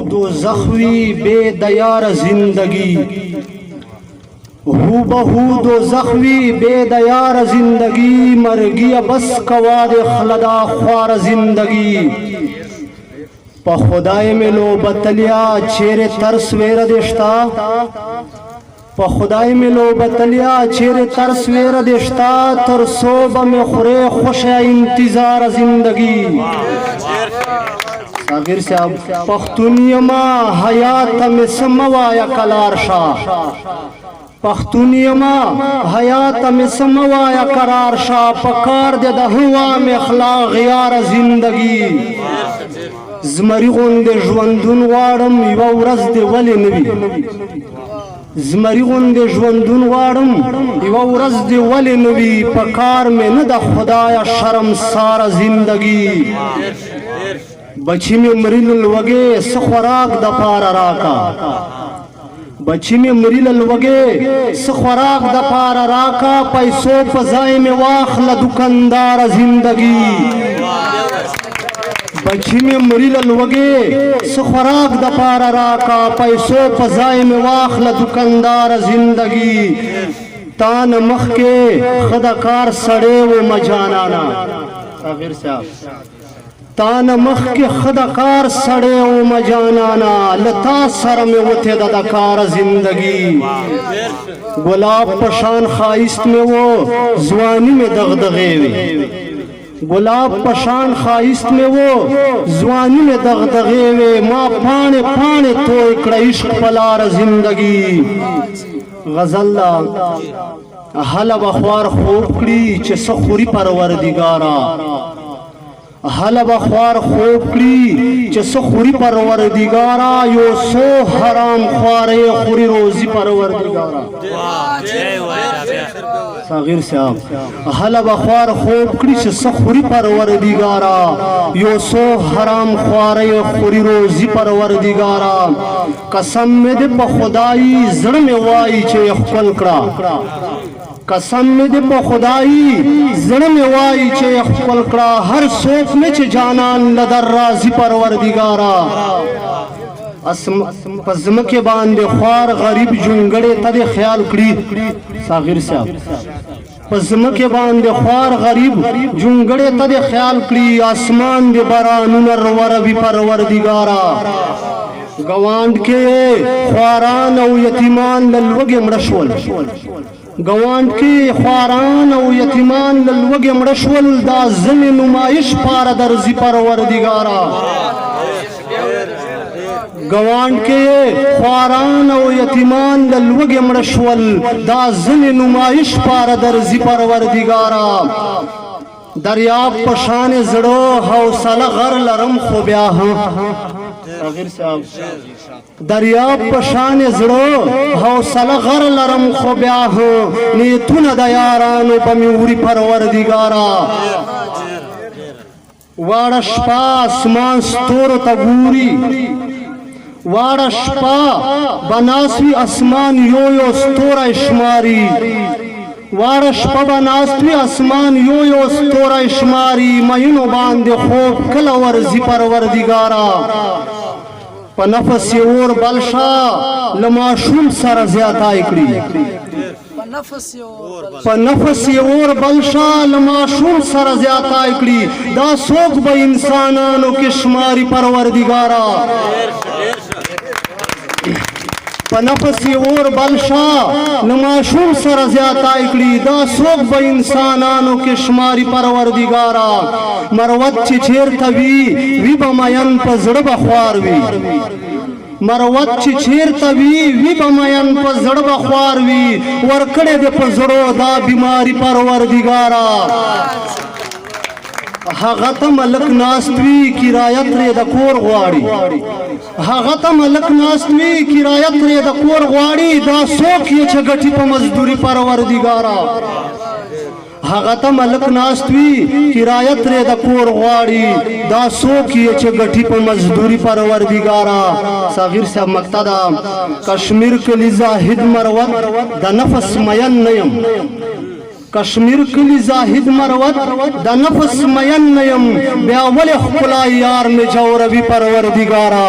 दोज़ख़वी बेदयार जिंदगी, हूबहू दोज़ख़वी बेदयार जिंदगी, मर गया बस कवाद खलदा ख्वार जिंदगी। प खुदाए में लो बतलिया चेरे तरस वेर देश्ता, प खुदाए में लो बतलिया चेरे तरस वेर देश्ता, तरसोब में खुरे खुश इंतजार जिंदगी। सागिर साहब पख्तूनियमा हयात में समवाया कलारशा, पख्तूनियमा हयात में समवाया करारशा, पकार दे दहुआ में अखलाक यार जिंदगी। ज़मरी गुंदे ژوندون غواړم یوه ورځ دې ولې نه وي، زمری غوندې ژوندون غواړم یوه ورځ دې ولې نه وي، په کار مې نه ده خدایه شرمساره زندګي. بچی مې مریل الوږې څه خوراک دپاره راکا، بچی مې مریل الوږې څه خوراک دپاره راکا، پیسو په ځای مې واخله دوکانداره زندګي. بچی میں مریل الوگے څه خوراک د پاره راکا، پیسو په ځای مې واخله دوکاندار زندگی. تان مخ کې خدا کار سړی و مجانانا، صابر صاحب تان مخ کې خدا کار سړی و مجانانا، لتا سره مې وته د کار زندگی. گلاب پشان خایست میں وہ ځواني میں دغدغې وي، गुलाब पशान खाइस्त में वो ज़वानी में दगदगे वे, माँ पाने पाने तो एक इश्क पलार जिंदगी. गज़ल्ला हल बख्वार खोपड़ी चे सखुरी परवरदिगारा, हल बख्वार खोपड़ी चे सखुरी परवरदिगारा, यो सो हराम ख्वारे खुरी रोजी परवरदिगारा. सागिर साहब हल बख्वार खोप कड़ी से सखुरी परवरदिगारा, यो सो हराम ख्वारे खुरी रोजी परवरदिगारा. कसम में दे प खुदाई जड़ में वाई चे खपल कड़ा, कसम में दे प खुदाई जड़ में वाई चे खपल कड़ा, हर सोच में चे जानान लदर राजी परवरदिगारा. पज़म के बांधे ख्वार गरीब जुंगड़े तदे ख्याल कड़ी. सागिर साहब पज़म के बांधे ख्वार गरीब जुंगड़े तदे ख्याल कड़ी, आसमान दे बरानुन रवर भी परवरदिगारा. गवांड के ख्वारान और यतीमान ललवगे मड़शवल, गवांड के ख्वारान और यतीमान ललवगे मड़शवल, दा ज़मे नुमाइश पार दर्जी परवरदिगारा. गवांड के ख्वारान और यतीमान ललवगे मड़शवल, दा ज़मे नुमाइश पार दर्जी परवरदिगारा. दरियाब पशान जड़ो हौसला गर लरम खुब्या दरियाब पशान जड़ो हौसला गर लरम खुब्या नीतुन दयारानो बम्यूरी परवरदिगारा. वाड़ा शपा आसमान स्तोर तबूरी, वाड़ा शपा बनासवी आसमान यो यो स्तोरा इश्मारी, वाड़ा शपा बनासवी आसमान यो यो स्तोरा इश्मारी. महीनों बांधे खूब कल वर्जी परवरदिगारा. पनफस और बलशा लमाशूम सर ज्यादा इकड़ी, पनफस और बलशा लमाशूम सर ज्यादा इकड़ी, दा सोख ब इंसानानो के शुमारी परवरदिगारा. पनफस और बलशा लमाशूम सर ज्यादा इकड़ी, दा सोख ब इंसानानो के शुमारी परवरदिगारा. मरवत चिछेर तवी वी बमयन प जड़ बख्वार वी, मरवत चिछेर तवी वी बमयन प जड़ बख्वार वी, वरकड़े दे प जड़ो दा बीमारी परवरदिगारा. हगत मलक नास्तवी किरायत रे द कोर गवाड़ी, हगत मलक नास्तवी किरायत रे द कोर गवाड़ी, दा सोख ये छगठी प मजदूरी परवरदिगारा. हगत मलक नास्तवी किरायत रे द कोर गवाड़ी, दा सोख ये छगठी प मजदूरी परवरदिगारा. सागिर साहब मक्तदा कश्मीर के लिजाहिद मरवत द नफस मयन नयम, कश्मीर के जाहिद मरवत द नफस मयन नयम, ब्यावल खुला यार में जौरवी परवरदिगारा.